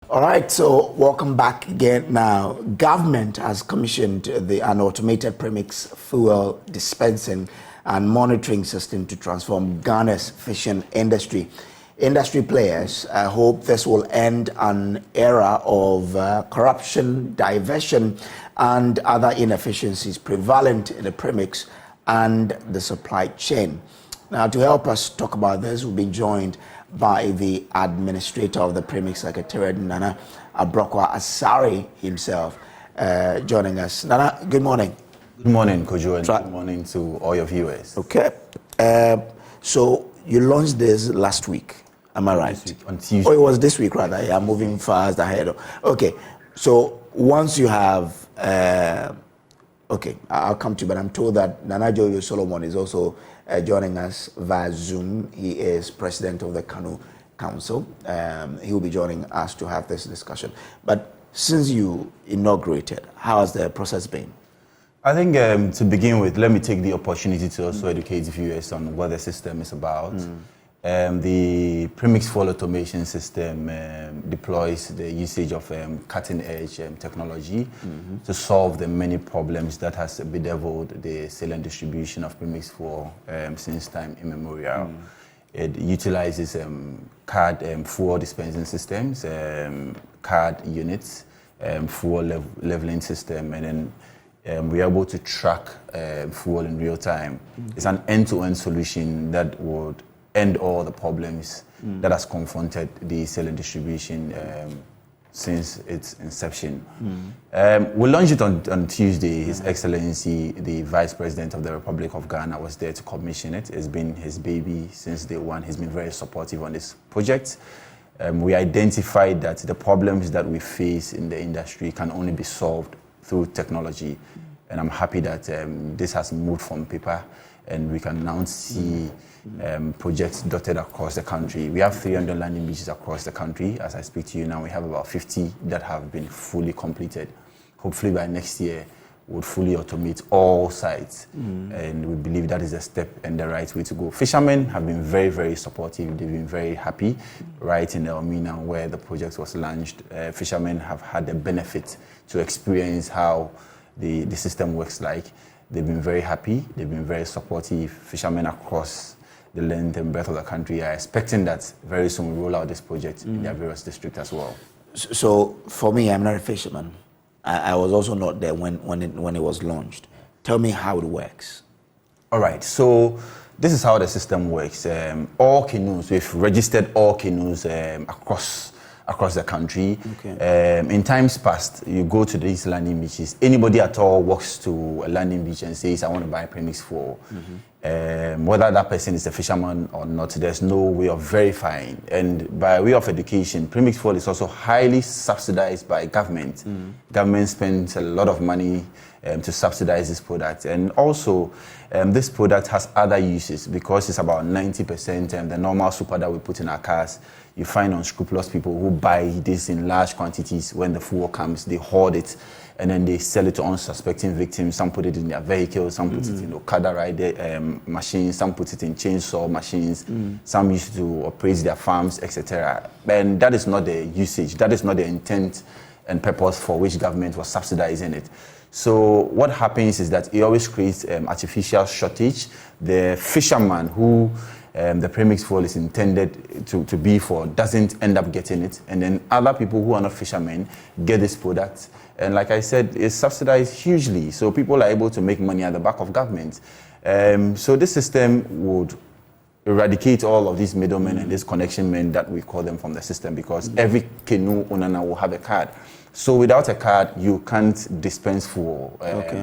All right, so welcome back again. Now, government has commissioned an automated Premix Fuel dispensing and monitoring system to transform Ghana's fishing industry. Industry players hope this will end an era of corruption, diversion, and other inefficiencies prevalent in the premix and the supply chain. Now, to help us talk about this, we'll be joined by the administrator of the Premix Secretariat, Nana Abrokwa Asari himself, joining us. Nana, good morning. Good morning, Kojo, and good morning to all your viewers. Okay. So you launched this last week, am I right? This week, on Tuesday. Oh, it was this week, rather. Yeah, moving fast ahead. Okay. So once you have, okay, I'll come to you, but I'm told that Nana Joyo Solomon is also joining us via Zoom. He is president of the Kano Council. He will be joining us to have this discussion. But since you inaugurated, how has the process been? I think to begin with, let me take the opportunity to also educate viewers on what the system is about. The Premix Fuel automation system deploys the usage of cutting-edge technology to solve the many problems that has bedeviled the sale and distribution of Premix Fuel since time immemorial. It utilizes card fuel dispensing systems, card units, fuel leveling system, and then we're able to track fuel in real time. It's an end-to-end solution that would end all the problems that has confronted the sale and distribution since its inception. We launched it on Tuesday. His Excellency, the Vice President of the Republic of Ghana, was there to commission it. It's been his baby since day one. He's been very supportive on this project. We identified that the problems that we face in the industry can only be solved through technology. And I'm happy that this has moved from paper and we can now see projects dotted across the country. We have 300 landing beaches across the country. As I speak to you now, we have about 50 that have been fully completed. Hopefully by next year, we'll fully automate all sites. And we believe that is a step and the right way to go. Fishermen have been very, very supportive. They've been very happy. Right in Elmina, where the project was launched, fishermen have had the benefit to experience how the system works like. They've been very happy. They've been very supportive. Fishermen across the length and breadth of the country are expecting that very soon we roll out this project in their various districts as well. So for me, I'm not a fisherman. I was also not there when it was launched. Tell me how it works. All right, so this is how the system works. All canoes, we've registered all canoes across the country. Okay. In times past, you go to these landing beaches, anybody at all walks to a landing beach and says, I want to buy Premix Fuel. Whether that person is a fisherman or not, there's no way of verifying. And by way of education, Premix Fuel is also highly subsidized by government. Government spends a lot of money to subsidize this product. And also, this product has other uses because it's about 90% the normal super that we put in our cars. You find unscrupulous people who buy this in large quantities. When the fuel comes, they hoard it and then they sell it to unsuspecting victims. Some put it in their vehicles, some put it in Okada rider machines, some put it in chainsaw machines, some use it to operate their farms, etc. And that is not the usage. That is not the intent and purpose for which government was subsidizing it. So what happens is that it always creates artificial shortage. The fisherman who the Premix Fuel is intended to be for doesn't end up getting it, and then other people who are not fishermen get this product. And like I said, it's subsidized hugely, so people are able to make money at the back of government. So this system would eradicate all of these middlemen and these connection men that we call them from the system, because every canoe owner now will have a card. So without a card, you can't dispense fuel.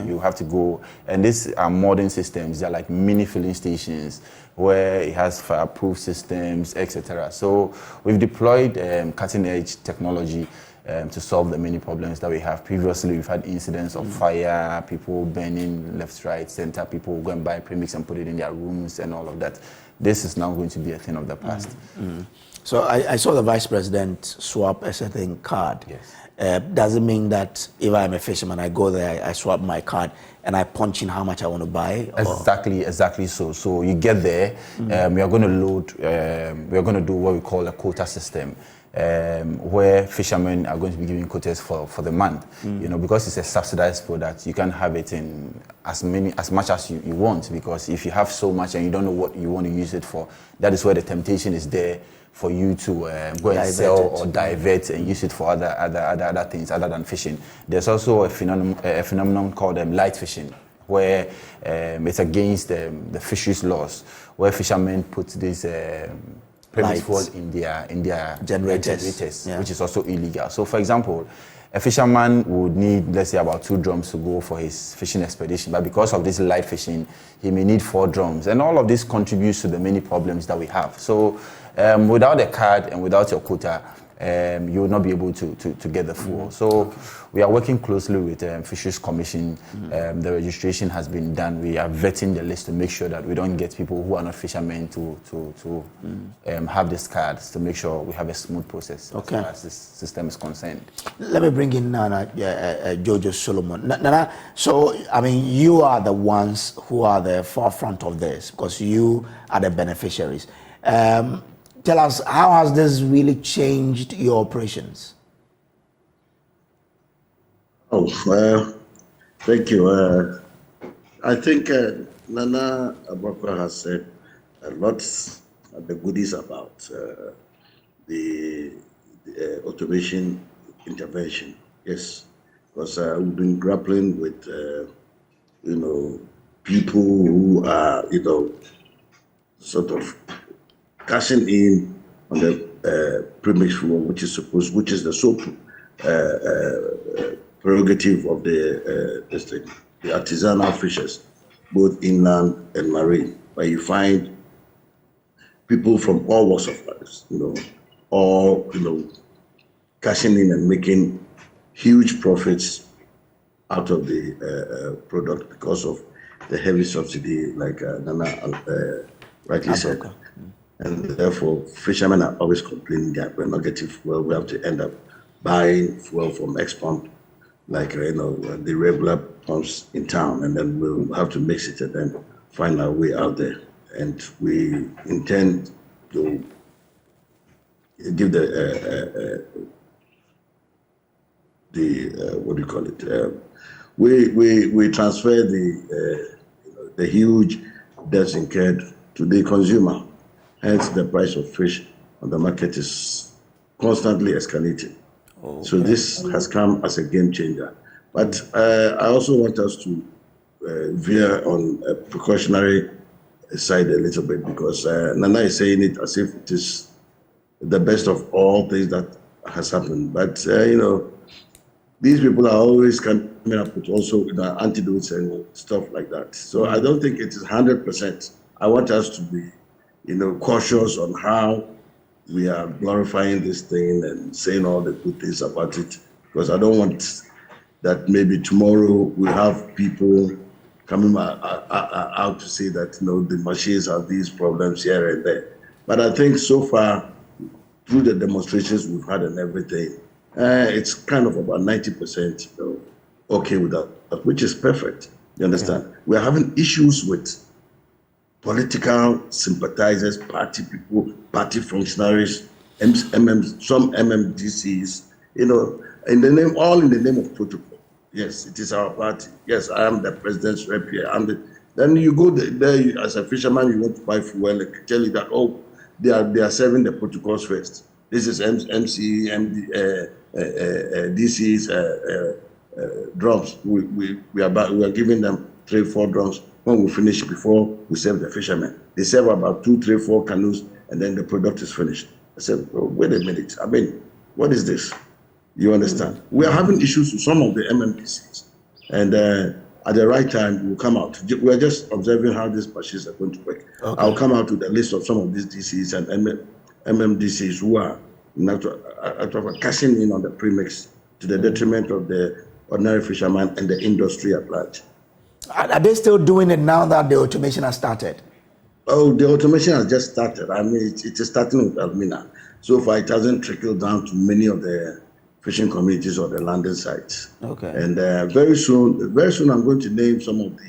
You have to go, and these are modern systems. They're like mini filling stations where it has fireproof systems, etc. So we've deployed cutting-edge technology to solve the many problems that we have. Previously, we've had incidents of fire, people burning left, right, center, people go and buy premix and put it in their rooms and all of that. This is now going to be a thing of the past. So I saw the Vice President swap a certain card. Yes. Does it mean that if I'm a fisherman, I go there, I swap my card, and I punch in how much I want to buy? Or? Exactly so. So you get there, we are going to load, we are going to do what we call a quota system. where fishermen are going to be given quotas for the month. You know, because it's a subsidized product, you can have it in as much as you want, because if you have so much and you don't know what you want to use it for, that is where the temptation is there for you to go and sell or divert and use it for other things other than fishing. There's also a phenomenon called light fishing, where it's against the fisheries laws, where fishermen put this Premix Fuel in their generators, which is also illegal. So, for example, a fisherman would need, let's say, about 2 drums to go for his fishing expedition, but because of this light fishing, he may need 4 drums, and all of this contributes to the many problems that we have. So, without a card and without your quota, you will not be able to get the fuel. So we are working closely with Fisheries Commission. The registration has been done. We are vetting the list to make sure that we don't get people who are not fishermen to have these cards, to make sure we have a smooth process as far as this system is concerned. Let me bring in Nana Jojo Solomon. Nana, so I mean, you are the ones who are the forefront of this because you are the beneficiaries. Tell us, how has this really changed your operations? Thank you. I think Nana Abakwa has said a lot of the goodies about the automation intervention. Yes, because we've been grappling with, people who are, sort of cashing in on the Premix Fuel, which is the sole prerogative of the artisanal fishers, both inland and marine, where you find people from all walks of life, all cashing in and making huge profits out of the product because of the heavy subsidy, like Nana rightly said. And therefore, fishermen are always complaining that we're not getting fuel. We have to end up buying fuel from ex-pump, like the regular pumps in town, and then we'll have to mix it and then find our way out there. And we intend to give the what do you call it? We transfer the huge debts incurred to the consumer. Hence, the price of fish on the market is constantly escalating. So this has come as a game changer. But I also want us to veer on a precautionary side a little bit, because Nana is saying it as if it is the best of all things that has happened. But, these people are always coming up with also antidotes and stuff like that. So I don't think it is 100%. I want us to be cautious on how we are glorifying this thing and saying all the good things about it, because I don't want that maybe tomorrow we have people coming out to say that the machines have these problems here and there. But I think so far, through the demonstrations we've had and everything, it's kind of about 90% okay with that, which is perfect. You understand? Yeah. We're having issues with political sympathizers, party people, party functionaries, some MMDCs, in the name of protocol. Yes, it is our party. Yes, I am the president's rep here. Then you go there as a fisherman, you want to buy fuel, they tell you that, they are serving the protocols first. This is MC, MD, DC's drums. We are giving them 3-4 drums. When we finish, before we serve the fishermen, they serve about 2, 3, 4 canoes, and then the product is finished. I said, wait a minute. I mean, what is this? You understand? We are having issues with some of the MMDCs, and at the right time, we'll come out. We are just observing how these machines are going to work. Okay. I'll come out with a list of some of these DCs and MMDCs who are cashing in on the premix to the detriment of the ordinary fisherman and the industry at large. Are they still doing it now that the automation has started? Oh, the automation has just started. I mean, it is starting with Almina. So far, it hasn't trickled down to many of the fishing communities or the landing sites. Okay. And very soon, I'm going to name some of the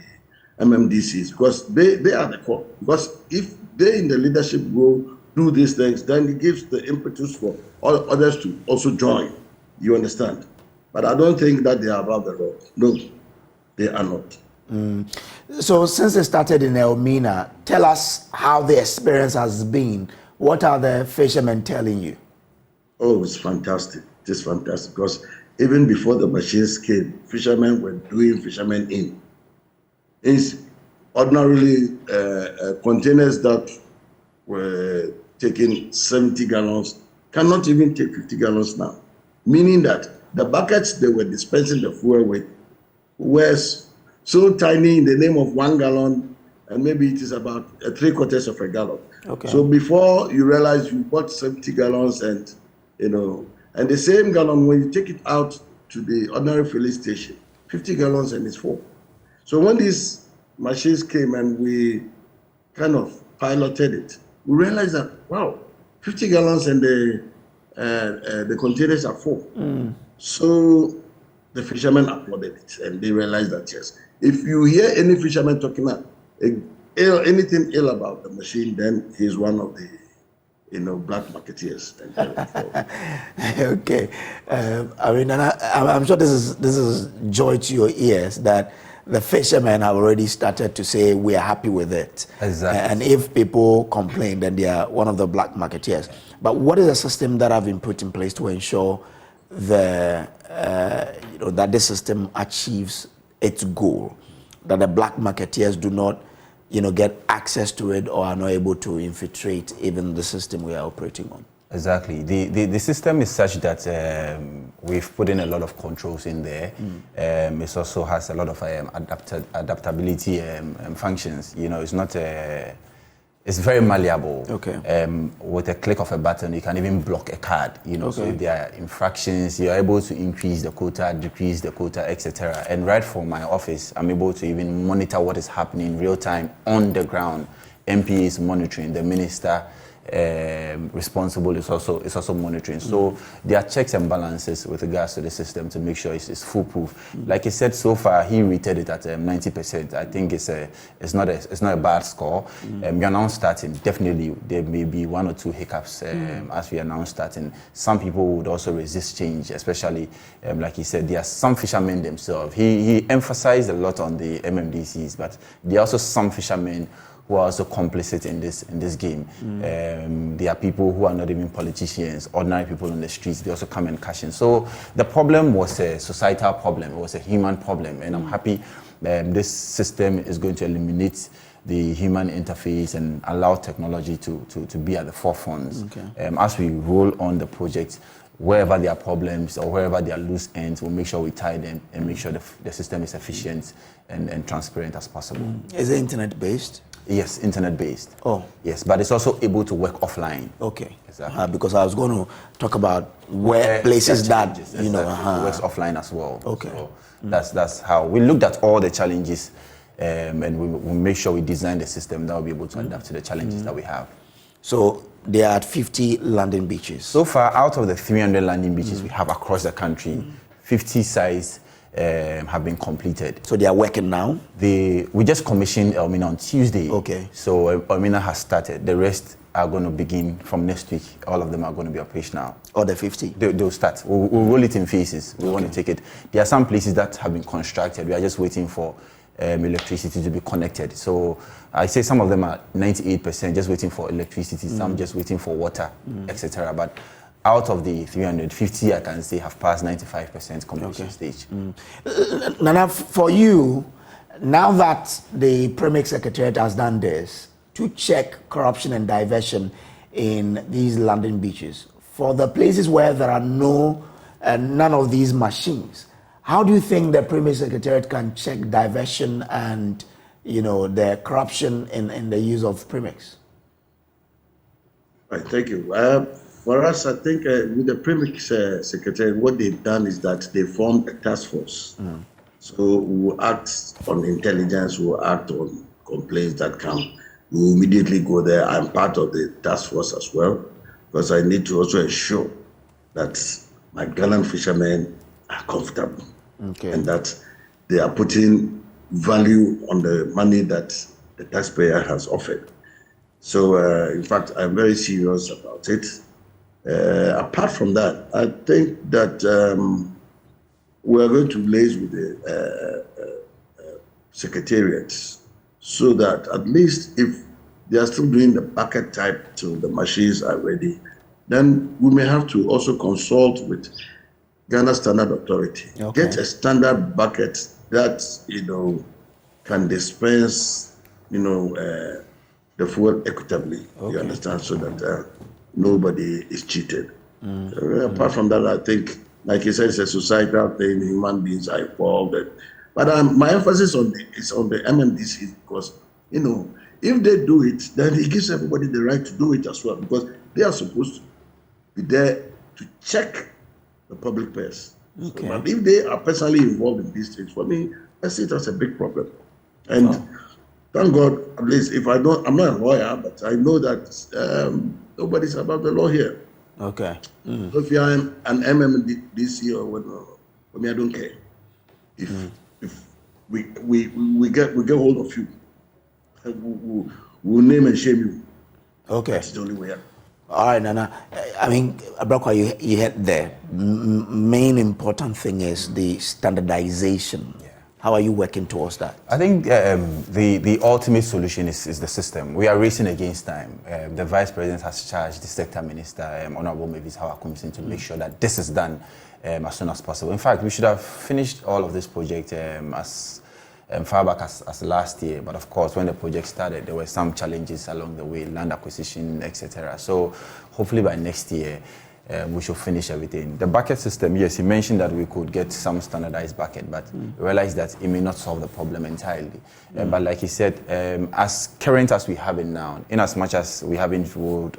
MMDCs, because they are the core. Because if they in the leadership role do these things, then it gives the impetus for all others to also join. You understand? But I don't think that they are above the law. No, they are not. So since it started in Elmina, tell us how the experience has been. What are the fishermen telling you? Oh, it's fantastic. It's fantastic because even before the machines came, fishermen were doing fishermen in. It's ordinarily containers that were taking 70 gallons cannot even take 50 gallons now, meaning that the buckets they were dispensing the fuel with were so tiny in the name of 1 gallon, and maybe it is about 3/4 of a gallon. Okay. So before you realize you bought 70 gallons, and and the same gallon, when you take it out to the ordinary filling station, 50 gallons and it's full. So when these machines came and we kind of piloted it, we realized that, wow, 50 gallons and the containers are full. So the fishermen applauded it, and they realized that, yes, if you hear any fisherman talking about anything ill about the machine, then he's one of the black marketeers. Okay. I mean, and I'm sure this is joy to your ears that the fishermen have already started to say we are happy with it. Exactly. And if people complain, then they are one of the black marketeers. But what is the system that have been put in place to ensure that this system achieves its goal, that the black marketeers do not get access to it or are not able to infiltrate even the system we are operating on? Exactly. The system is such that we've put in a lot of controls in there. It also has a lot of adaptability functions. It's not it's very malleable. Okay. With a click of a button, you can even block a card. Okay. So if there are infractions, you're able to increase the quota, decrease the quota, etc. And right from my office, I'm able to even monitor what is happening in real time on the ground. MP is monitoring, the minister responsible is also monitoring. So there are checks and balances with regards to the system to make sure it's foolproof. Like he said, so far he rated it at 90%. I think it's not a bad score. We are now starting. Definitely there may be 1 or 2 hiccups as we are now starting. Some people would also resist change, especially like he said, there are some fishermen themselves. He emphasized a lot on the MMDCs, but there are also some fishermen who are also complicit in this game. There are people who are not even politicians, ordinary people on the streets. They also come and cash in. So the problem was a societal problem. It was a human problem, and I'm happy this system is going to eliminate the human interface and allow technology to be at the forefront. Okay. As we roll on the project, wherever there are problems or wherever there are loose ends, we'll make sure we tie them and make sure the system is efficient and transparent as possible. Is it internet-based? Yes, internet-based. Oh. Yes, but it's also able to work offline. Okay. Exactly. Because I was going to talk about where places that, it works offline as well. Okay. So that's how we looked at all the challenges and we make sure we design the system that will be able to adapt to the challenges that we have. So they are at 50 landing beaches. So far, out of the 300 landing beaches we have across the country, 50 sites have been completed. So they are working now? We just commissioned Elmina on Tuesday. Okay. So Elmina has started. The rest are going to begin from next week. All of them are going to be operational. Or the 50? They'll start. We'll roll it in phases. We want to take it. There are some places that have been constructed. We are just waiting for electricity to be connected. So I say some of them are 98% just waiting for electricity, some just waiting for water, etc. But out of the 350, I can say have passed 95% completion stage. Nana, for you, now that the Premix Secretariat has done this to check corruption and diversion in these landing beaches, for the places where there are none of these machines, how do you think the Premix Secretariat can check diversion and the corruption in the use of Premix? Right, thank you. For us, I think with the Premix Secretariat, what they've done is that they formed a task force. So we will act on intelligence, we will act on complaints that come. We will immediately go there. I'm part of the task force as well, because I need to also ensure that my Ghanaian fishermen are comfortable and that they are putting value on the money that the taxpayer has offered. So, in fact, I'm very serious about it. Apart from that, I think that we're going to liaise with the secretariats so that at least if they are still doing the bucket type till the machines are ready, then we may have to also consult with Ghana Standard Authority. Okay. Get a standard bucket that, can dispense, the fuel equitably. Okay. You understand? So that nobody is cheated. Apart from that, I think, like you said, it's a societal thing. Human beings are involved. But my emphasis is on the MMDC because, if they do it, then it gives everybody the right to do it as well because they are supposed to be there to check the public purse. Okay. So, but if they are personally involved in these things, for me, I see it as a big problem. And thank God, at least if I'm not a lawyer, but I know that nobody's above the law here. Okay. So if you are an MMDC or whatnot, for me, I don't care. If we get hold of you, we'll name and shame you. Okay. That's the only way out. All right, Nana. I mean, Abrakwa, you hit there. Main important thing is the standardization. Yeah. How are you working towards that? I think the ultimate solution is the system. We are racing against time. The Vice President has charged the Sector Minister, Honorable Mavis Howard Commission, to make sure that this is done as soon as possible. In fact, we should have finished all of this project as far back as last year, but of course, when the project started, there were some challenges along the way, land acquisition, etc. So hopefully by next year, we should finish everything. The bucket system, yes, he mentioned that we could get some standardized bucket, but realize that it may not solve the problem entirely. But like he said, as current as we have it now, in as much as we haven't rolled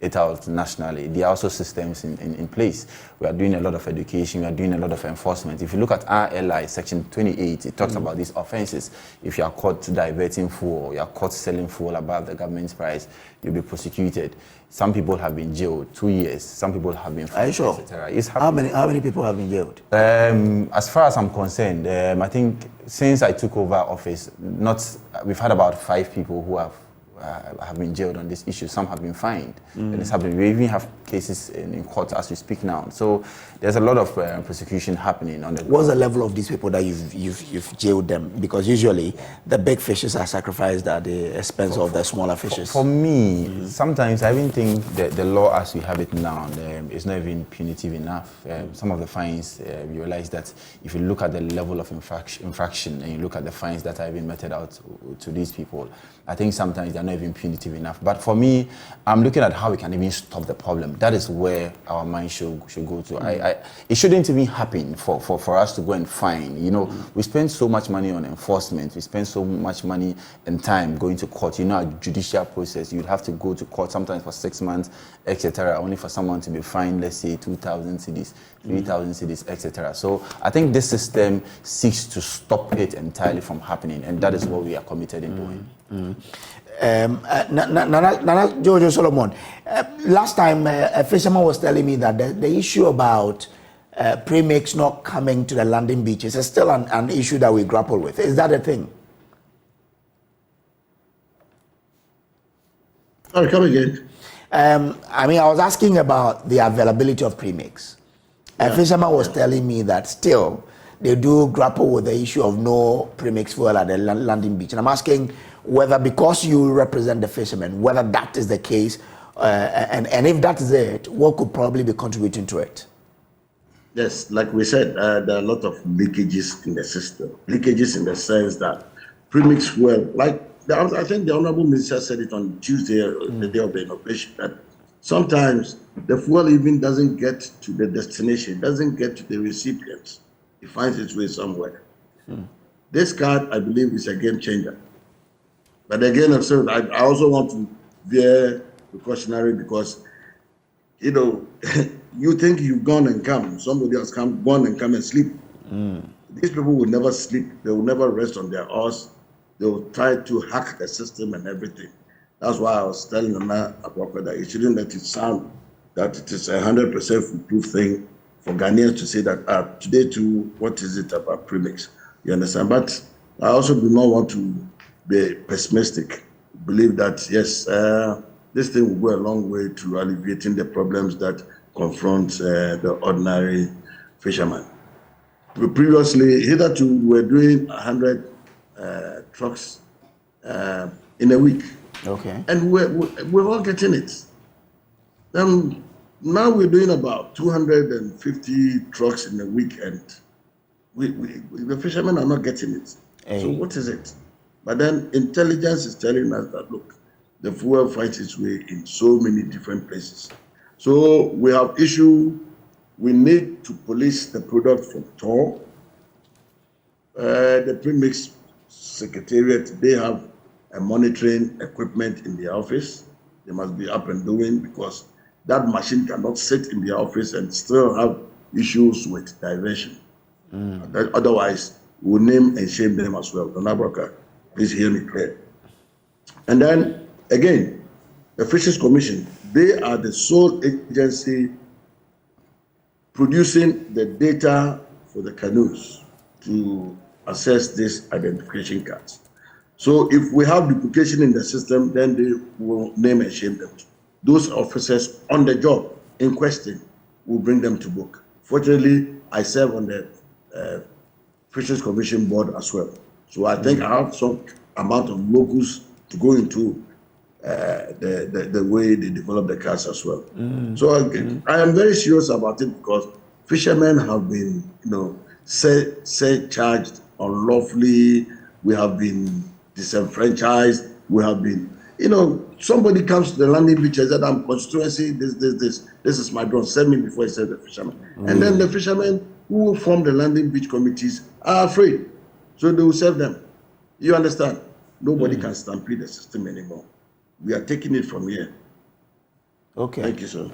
it out nationally, there are also systems in place. We are doing a lot of education, we are doing a lot of enforcement. If you look at our LI section 28, it talks about these offenses. If you are caught diverting fuel, you are caught selling fuel above the government's price, you'll be prosecuted. Some people have been jailed 2 years, some people have been fined, sure? etc. How many people have been jailed? As far as I'm concerned, I think since I took over office, we've had about 5 people who have been jailed on this issue. Some have been fined, and it's happening. We even have cases in court as we speak now. So there's a lot of prosecution happening on the. What's the level of these people that you've jailed them? Because usually the big fishes are sacrificed at the expense of the smaller fishes. For me, sometimes I even think that the law as we have it now is not even punitive enough. Some of the fines, you realize that if you look at the level of infraction and you look at the fines that are even meted out to these people, I think sometimes they're not even punitive enough. But for me, I'm looking at how we can even stop the problem. That is where our mind should go to. It shouldn't even happen for us to go and fine. We spend so much money on enforcement. We spend so much money and time going to court. A judicial process, you'd have to go to court sometimes for 6 months, etc., only for someone to be fined, let's say, 2,000 cedis, 3,000 cedis, etc. So I think this system seeks to stop it entirely from happening, and that is what we are committed in doing. Nana Jojo Solomon, last time a fisherman was telling me that the issue about Premix not coming to the landing beaches is still an issue that we grapple with. Is that a thing? Sorry, come again. I was asking about the availability of Premix. A fisherman was telling me that still they do grapple with the issue of no Premix fuel at the landing beach. And I'm asking whether, because you represent the fishermen, whether that is the case, and if that is it, what could probably be contributing to it? Yes, like we said, there are a lot of leakages in the system. Leakages in the sense that Premix Fuel, I think the Honorable Minister said it on Tuesday, the day of the inauguration, that sometimes the fuel even doesn't get to the destination, doesn't get to the recipients. It finds its way somewhere. This card, I believe, is a game changer. But again, I also want to be precautionary because, you think you've gone and come, somebody else gone and come and sleep. These people will never sleep. They will never rest on their horse. They will try to hack the system and everything. That's why I was telling Nana Abrakwa that you shouldn't let it sound that it is 100% foolproof thing for Ghanaians to say that today too, what is it about Premix? You understand? But I also do not want to be pessimistic. believe that, yes, this thing will go a long way to alleviating the problems that confront the ordinary fisherman. Previously, hitherto, we were doing 100 trucks in a week. Okay. And we're all getting it. Now we're doing about 250 trucks in a week, and the fishermen are not getting it. Hey. So what is it? But then intelligence is telling us that, look, the fuel finds its way in so many different places. So we have issue. We need to police the product from Tor. The Premix Secretariat, they have a monitoring equipment in the office. They must be up and doing, because that machine cannot sit in the office and still have issues with diversion. Otherwise, we'll name and shame them as well. Don Abraka, please hear me clear. And then, again, the Fisheries Commission, they are the sole agency producing the data for the canoes to assess these identification cards. So if we have duplication in the system, then they will name and shame them. Those officers on the job in question will bring them to book. Fortunately, I serve on the Fisheries Commission board as well. So I think I have some amount of locus to go into the way they develop the cards as well. So I am very serious about it, because fishermen have been, surcharged unlawfully. We have been disenfranchised. We have been, somebody comes to the landing beach and said, I'm constituency, this is my drone, send me before he said the fisherman. And then the fishermen who form the landing beach committees are afraid. So they will serve them. You understand? Nobody can stampede the system anymore. We are taking it from here. Okay. Thank you, sir.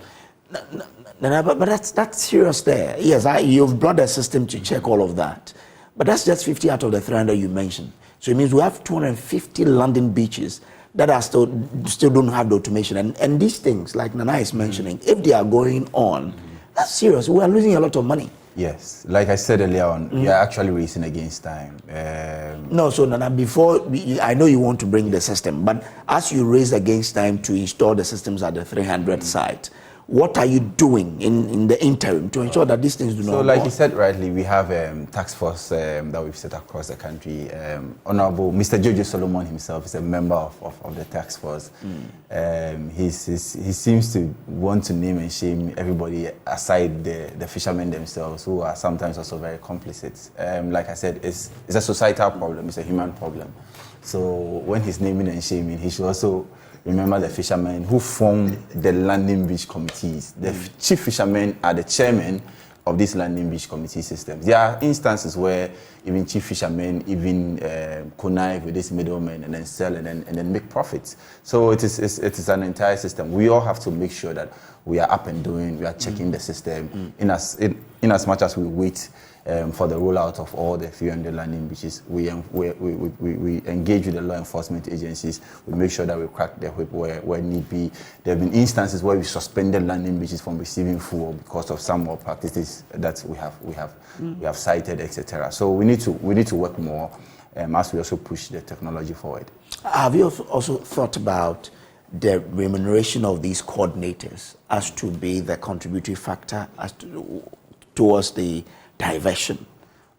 No, but that's serious there. Yes, you've brought the system to check all of that. But that's just 50 out of the 300 you mentioned. So it means we have 250 landing beaches that are still don't have the automation. And these things, like Nana is mentioning, if they are going on, that's serious. We are losing a lot of money. Yes, like I said earlier on, we are actually racing against time. No, so Nana, I know you want to bring the system, but as you race against time to install the systems at the 300 site, what are you doing in the interim to ensure that these things do not So like go? you said rightly, we have a task force that we've set across the country. Honorable Mr. Jojo Solomon himself is a member of the task force. He seems to want to name and shame everybody aside the fishermen themselves, who are sometimes also very complicit. Like I said, it's a societal problem, it's a human problem. So when he's naming and shaming, he should also remember the fishermen who form the landing beach committees. The chief fishermen are the chairmen of this landing beach committee systems. There are instances where even chief fishermen even connive with these middlemen and then sell and then make profits. So it is an entire system. We all have to make sure that we are up and doing, we are checking the system in as much as we wait for the rollout of all the 300 landing beaches. We engage with the law enforcement agencies. We make sure that we crack the whip where need be. There have been instances where we suspended landing beaches from receiving fuel because of some more practices that we have cited, etc. So we need to work more as we also push the technology forward. Have you also thought about the remuneration of these coordinators as to be the contributory factor towards the diversion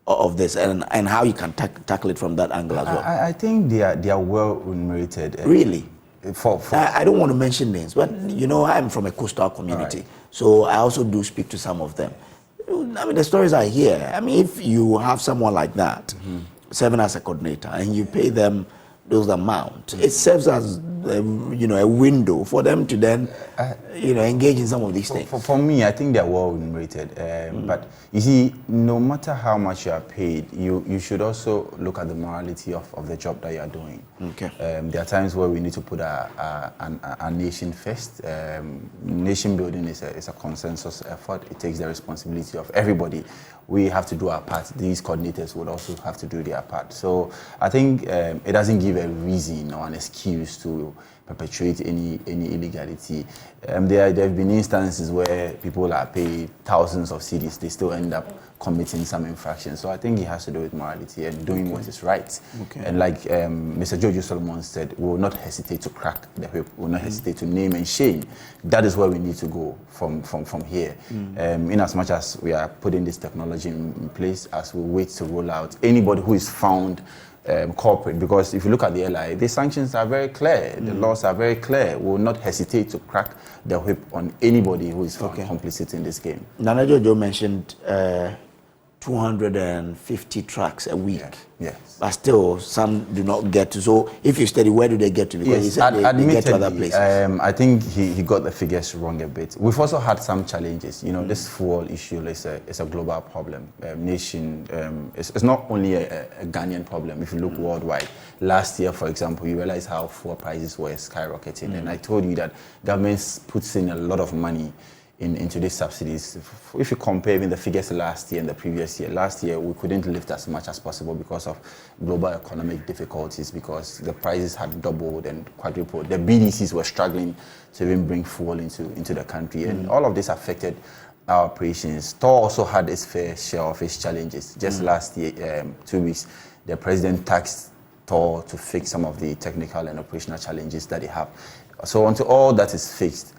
of this, and how you can tackle it from that angle as well? I think they are well remunerated. Really? I don't want to mention names, but I'm from a coastal community, right. So I also do speak to some of them. I mean, the stories I hear, if you have someone like that serving as a coordinator and you pay them those amounts, it serves as a window for them to then engage in some of these things. For me, I think they're well remunerated. But you see, no matter how much you are paid, you should also look at the morality of the job that you are doing. Okay. There are times where we need to put a nation first. Nation building is a consensus effort. It takes the responsibility of everybody. We have to do our part. These coordinators would also have to do their part. So I think it doesn't give a reason or an excuse to perpetuate any illegality. There have been instances where people are paid thousands of cedis, they still end up committing some infractions. So I think it has to do with morality and doing what is right. And like Mr. Jojo Solomon said, we will not hesitate to crack the whip, we will not hesitate to name and shame. That is where we need to go from here. In as much as we are putting this technology in place, as we wait to roll out, anybody who is found corporate, because if you look at the LI, the sanctions are very clear, the laws are very clear. We will not hesitate to crack the whip on anybody who is found complicit in this game. Nana Jojo mentioned 250 trucks a week. Yes. But still, some do not get to. So if you study, where do they get to? Because he said they get to other places. I think he got the figures wrong a bit. We've also had some challenges. You know, this fuel issue is a global problem. It's not only a Ghanaian problem. If you look worldwide, last year, for example, you realize how fuel prices were skyrocketing. And I told you that governments puts in a lot of money into these subsidies. If you compare even the figures last year and the previous year, last year we couldn't lift as much as possible because of global economic difficulties, because the prices had doubled and quadrupled. The BDCs were struggling to even bring fuel into the country, and all of this affected our operations. TOR also had its fair share of its challenges. Just last year, 2 weeks, the president taxed TOR to fix some of the technical and operational challenges that they have. So until all that is fixed,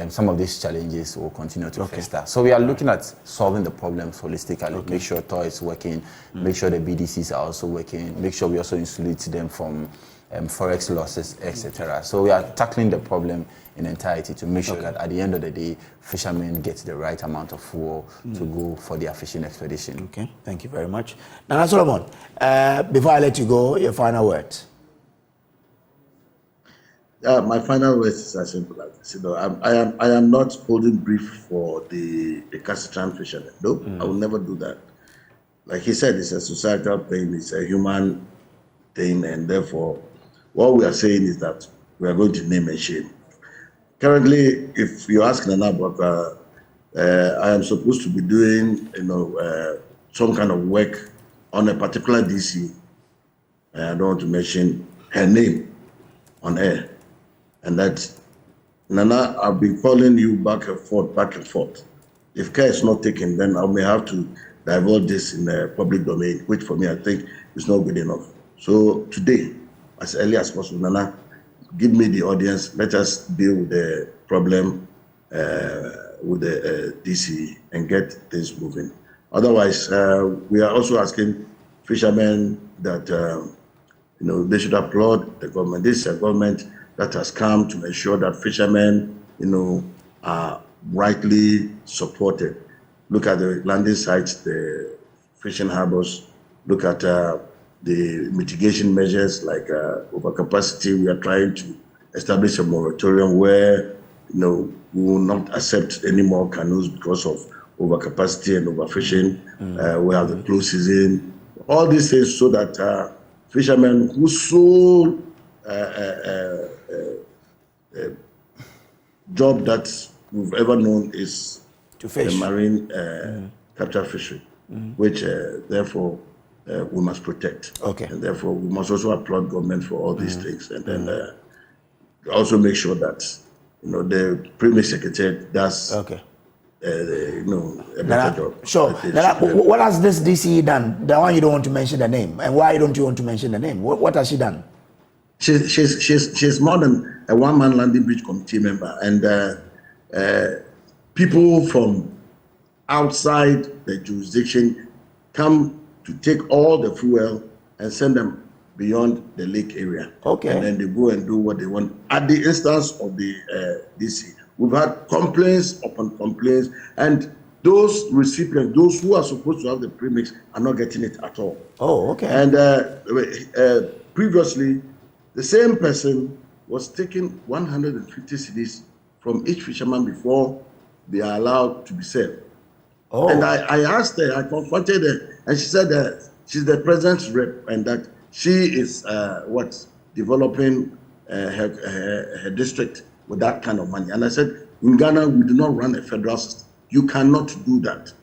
some of these challenges will continue to fester. So we are looking at solving the problems holistically. Make sure TOR is working, make sure the BDCs are also working, make sure we also insulate them from forex losses, etc. So we are tackling the problem in entirety to make sure that at the end of the day, fishermen get the right amount of fuel to go for their fishing expedition. Okay, thank you very much. Nana Solomon, before I let you go, your final words. My final words is as simple as this. You know, I am not holding brief for the recalcitrant fishermen. No, I will never do that. Like he said, it's a societal thing, it's a human thing, and therefore, what we are saying is that we are going to name and shame. Currently, if you ask Nana about, I am supposed to be doing, some kind of work on a particular DC. I don't want to mention her name on air. And that, Nana, I've been calling you back and forth. If care is not taken, then I may have to divulge this in the public domain, which for me, I think is not good enough. So today, as early as possible, Nana, give me the audience. Let us deal with the problem with the DC and get things moving. Otherwise, we are also asking fishermen that, they should applaud the government. This is a government that has come to ensure that fishermen, are rightly supported. Look at the landing sites, the fishing harbors. Look at the mitigation measures like overcapacity. We are trying to establish a moratorium where, we will not accept any more canoes because of overcapacity and overfishing. We have the close season. All these things so that fishermen whose sole job that we've ever known is to fish, the marine capture fishery, which therefore we must protect. And therefore we must also applaud government for all these things, and then also make sure that the Premix Secretary does a better job. Sure. What has this DCE done? The one you don't want to mention the name, and why don't you want to mention the name? What has she done? She's more than a one-man landing bridge committee member, and people from outside the jurisdiction come to take all the fuel and send them beyond the lake area. And then they go and do what they want at the instance of the DC. We've had complaints upon complaints, and those recipients, those who are supposed to have the premix, are not getting it at all. And previously, the same person was taking 150 cedis from each fisherman before they are allowed to be served. And I asked her, I confronted her, and she said that she's the president's rep and that she is developing her district with that kind of money. And I said, in Ghana, we do not run a federal system. You cannot do that.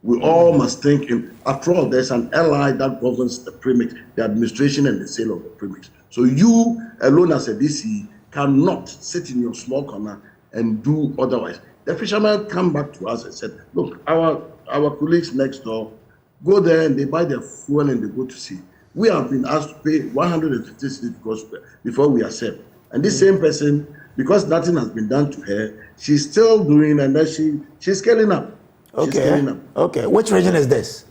We all must think in, after all, there's an ally that governs the premix, the administration and the sale of the premix. So you alone as a DC cannot sit in your small corner and do otherwise. The fishermen come back to us and said, look, our colleagues next door go there and they buy their fuel and they go to sea. We have been asked to pay 150 cedis before we accept. And this same person, because nothing has been done to her, she's still doing, and then she's scaling up. Okay. Scaling up. Okay. Which region is this?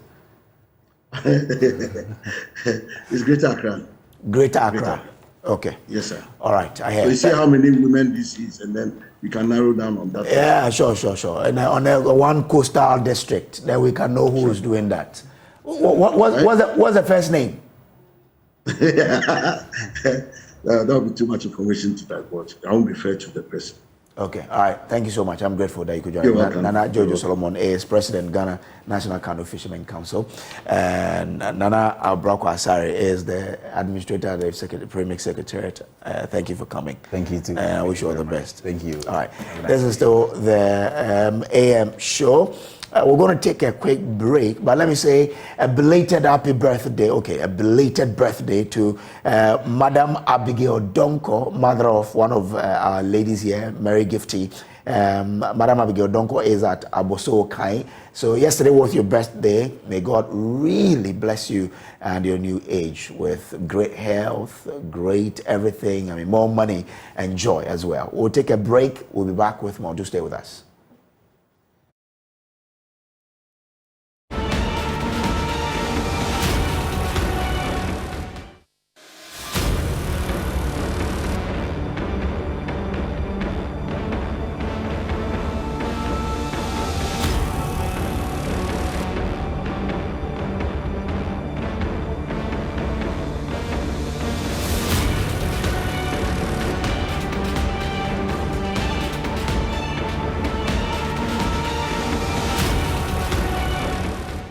It's Greater Accra. Greater Accra. Okay. Yes, sir. All right. I hear. So you see how many women this is, and then we can narrow down on that. Yeah, sure. And on one coastal district, then we can know who is doing that. What's the first name? That would be too much information to divulge. I won't be fair to the person. Okay, all right. Thank you so much. I'm grateful that you could join. You're welcome. Nana Jojo Solomon is President, Ghana National Canoe Fishermen Council. And Nana Abrako Asare is the Administrator of the Premix Secretariat. Thank you for coming. Thank you too. And I wish you all the best. Thank you. All right. This is still the AM show. We're going to take a quick break, but let me say a belated happy birthday. Okay, a belated birthday to Madam Abigail Donko, mother of one of our ladies here, Mary Gifty. Madam Abigail Donko is at Aboso Kai. So yesterday was your birthday. May God really bless you and your new age with great health, great everything. I mean, more money and joy as well. We'll take a break. We'll be back with more. Do stay with us.